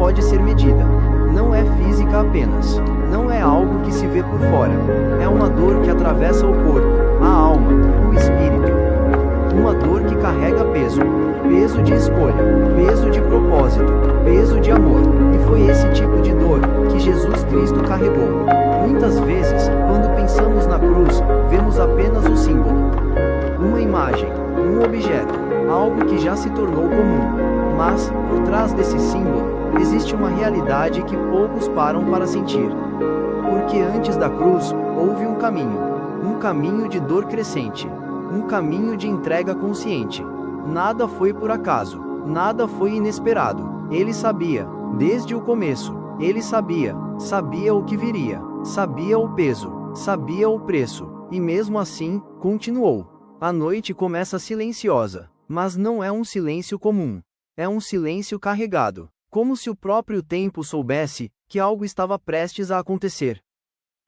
pode ser medida. Não é física apenas. Não é algo que se vê por fora. É uma dor que atravessa o corpo, a alma, o espírito. Uma dor que carrega peso. Peso de escolha, peso de propósito, peso de amor. E foi esse tipo de dor que Jesus Cristo carregou. Muitas vezes, quando pensamos na cruz, vemos apenas o símbolo. Uma imagem, um objeto, algo que já se tornou comum. Mas, por trás desse símbolo, existe uma realidade que poucos param para sentir. Porque antes da cruz, houve um caminho de dor crescente, um caminho de entrega consciente. Nada foi por acaso, nada foi inesperado. Ele sabia, desde o começo, ele sabia o que viria, sabia o peso, sabia o preço, e mesmo assim, continuou. A noite começa silenciosa, mas não é um silêncio comum. É um silêncio carregado, como se o próprio tempo soubesse que algo estava prestes a acontecer.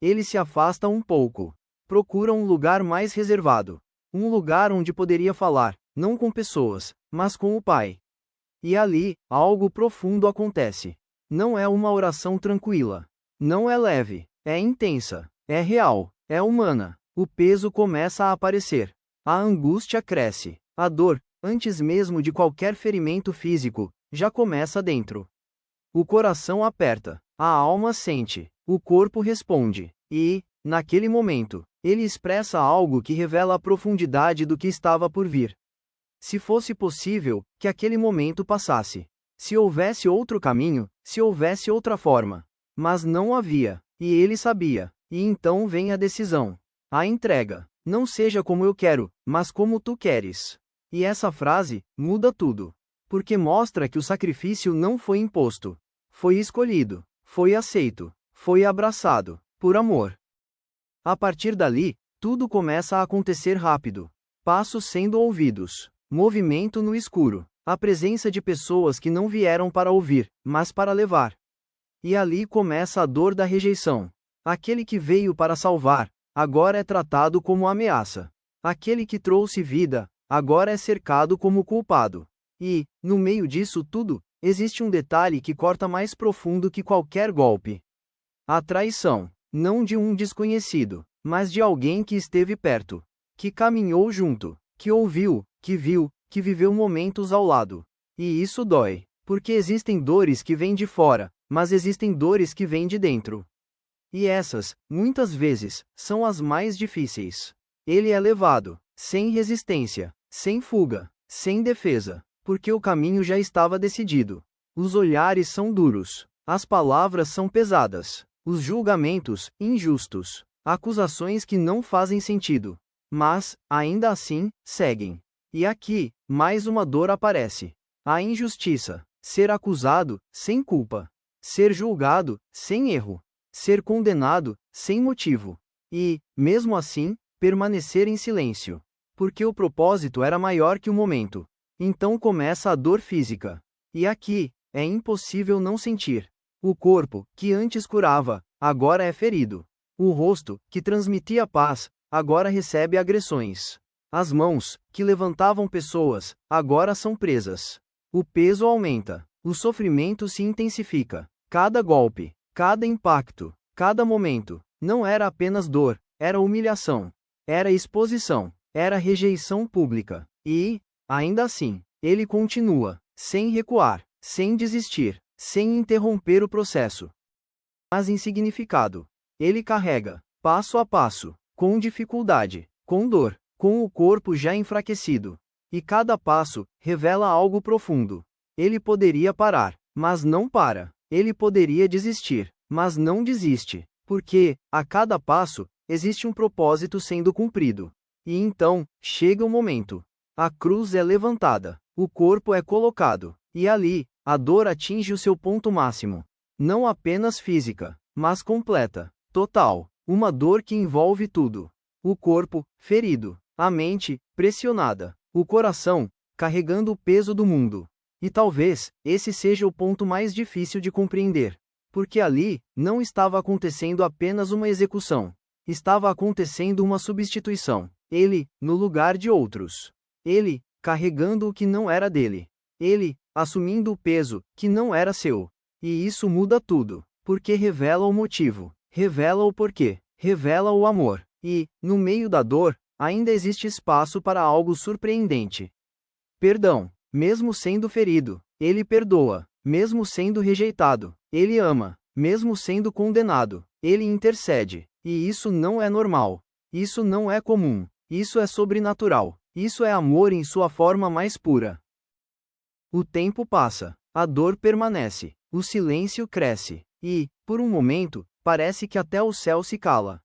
Ele se afasta um pouco. Procura um lugar mais reservado. Um lugar onde poderia falar, não com pessoas, mas com o Pai. E ali, algo profundo acontece. Não é uma oração tranquila. Não é leve. É intensa. É real. É humana. O peso começa a aparecer. A angústia cresce. A dor, antes mesmo de qualquer ferimento físico, já começa dentro. O coração aperta. A alma sente. O corpo responde. E, naquele momento, ele expressa algo que revela a profundidade do que estava por vir. Se fosse possível, que aquele momento passasse. Se houvesse outro caminho, se houvesse outra forma. Mas não havia, e ele sabia. E então vem a decisão. A entrega. Não seja como eu quero, mas como tu queres. E essa frase muda tudo. Porque mostra que o sacrifício não foi imposto. Foi escolhido. Foi aceito. Foi abraçado. Por amor. A partir dali, tudo começa a acontecer rápido. Passos sendo ouvidos. Movimento no escuro. A presença de pessoas que não vieram para ouvir, mas para levar. E ali começa a dor da rejeição. Aquele que veio para salvar, agora é tratado como ameaça. Aquele que trouxe vida, agora é cercado como culpado. E, no meio disso tudo, existe um detalhe que corta mais profundo que qualquer golpe. A traição, não de um desconhecido, mas de alguém que esteve perto, que caminhou junto, que ouviu, que viu, que viveu momentos ao lado. E isso dói, porque existem dores que vêm de fora, mas existem dores que vêm de dentro. E essas, muitas vezes, são as mais difíceis. Ele é levado, sem resistência, sem fuga, sem defesa, porque o caminho já estava decidido. Os olhares são duros, as palavras são pesadas, os julgamentos, injustos, acusações que não fazem sentido. Mas, ainda assim, seguem. E aqui, mais uma dor aparece. A injustiça. Ser acusado, sem culpa. Ser julgado, sem erro. Ser condenado, sem motivo. E, mesmo assim, permanecer em silêncio. Porque o propósito era maior que o momento. Então começa a dor física. E aqui, é impossível não sentir. O corpo, que antes curava, agora é ferido. O rosto, que transmitia paz, agora recebe agressões. As mãos, que levantavam pessoas, agora são presas. O peso aumenta. O sofrimento se intensifica. Cada golpe, cada impacto, cada momento, não era apenas dor, era humilhação. Era exposição. Era rejeição pública. E, ainda assim, ele continua, sem recuar, sem desistir, sem interromper o processo. Mas insignificado. Ele carrega, passo a passo, com dificuldade, com dor, com o corpo já enfraquecido. E cada passo revela algo profundo. Ele poderia parar, mas não para. Ele poderia desistir, mas não desiste. Porque, a cada passo, existe um propósito sendo cumprido. E então, chega o momento. A cruz é levantada, o corpo é colocado, e ali, a dor atinge o seu ponto máximo. Não apenas física, mas completa, total. Uma dor que envolve tudo. O corpo, ferido. A mente, pressionada. O coração, carregando o peso do mundo. E talvez, esse seja o ponto mais difícil de compreender. Porque ali, não estava acontecendo apenas uma execução. Estava acontecendo uma substituição. Ele, no lugar de outros. Ele, carregando o que não era dele. Ele, assumindo o peso, que não era seu. E isso muda tudo, porque revela o motivo, revela o porquê, revela o amor. E, no meio da dor, ainda existe espaço para algo surpreendente. Perdão. Mesmo sendo ferido, ele perdoa. Mesmo sendo rejeitado, ele ama. Mesmo sendo condenado, ele intercede. E isso não é normal. Isso não é comum. Isso é sobrenatural. Isso é amor em sua forma mais pura. O tempo passa. A dor permanece. O silêncio cresce. E, por um momento, parece que até o céu se cala.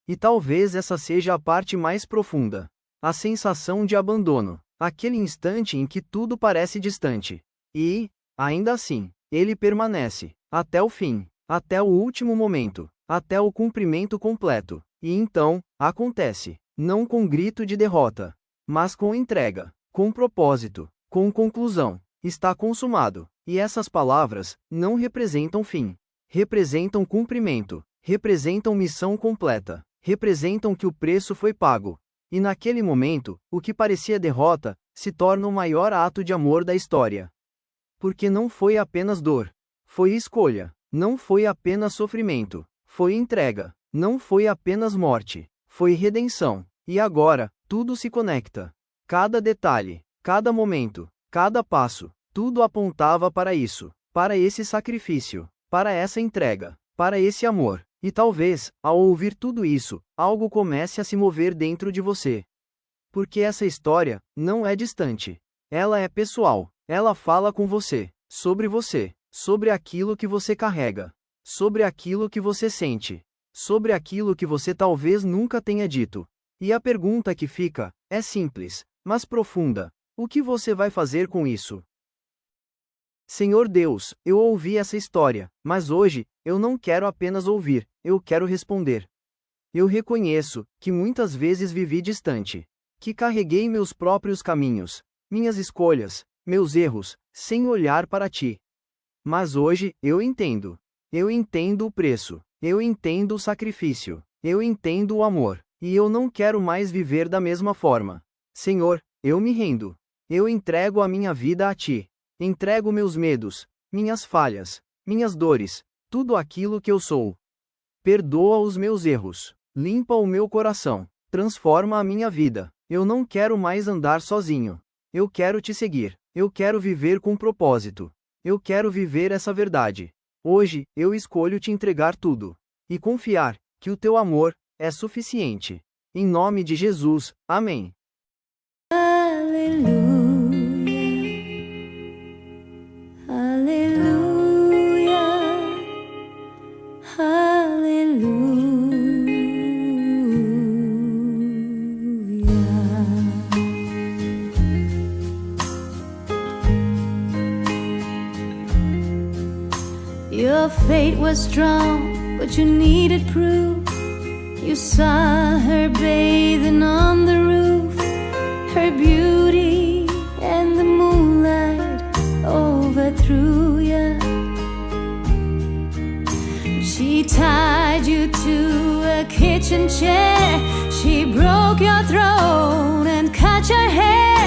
E talvez essa seja a parte mais profunda. A sensação de abandono. Aquele instante em que tudo parece distante. E, ainda assim, ele permanece. Até o fim. Até o último momento. Até o cumprimento completo. E então, acontece. Não com grito de derrota. Mas com entrega. Com propósito. Com conclusão. Está consumado. E essas palavras não representam fim. Representam cumprimento. Representam missão completa. Representam que o preço foi pago. E naquele momento, o que parecia derrota, se torna o maior ato de amor da história. Porque não foi apenas dor. Foi escolha. Não foi apenas sofrimento. Foi entrega. Não foi apenas morte. Foi redenção. E agora, tudo se conecta. Cada detalhe, cada momento, cada passo, tudo apontava para isso. Para esse sacrifício. Para essa entrega. Para esse amor. E talvez, ao ouvir tudo isso, algo comece a se mover dentro de você. Porque essa história não é distante. Ela é pessoal. Ela fala com você. Sobre aquilo que você carrega. Sobre aquilo que você sente. Sobre aquilo que você talvez nunca tenha dito. E a pergunta que fica é simples, mas profunda. O que você vai fazer com isso? Senhor Deus, eu ouvi essa história, mas hoje, eu não quero apenas ouvir, eu quero responder. Eu reconheço que muitas vezes vivi distante, que carreguei meus próprios caminhos, minhas escolhas, meus erros, sem olhar para ti. Mas hoje, eu entendo. Eu entendo o preço, eu entendo o sacrifício, eu entendo o amor, e eu não quero mais viver da mesma forma. Senhor, eu me rendo. Eu entrego a minha vida a ti. Entrego meus medos, minhas falhas, minhas dores, tudo aquilo que eu sou. Perdoa os meus erros, limpa o meu coração, transforma a minha vida. Eu não quero mais andar sozinho. Eu quero te seguir. Eu quero viver com propósito. Eu quero viver essa verdade. Hoje, eu escolho te entregar tudo. E confiar que o teu amor é suficiente. Em nome de Jesus, amém. Aleluia. Your fate was strong, but you needed proof. You saw her bathing on the roof, her beauty and the moonlight overthrew you. She tied you to a kitchen chair, she broke your throat and cut your hair.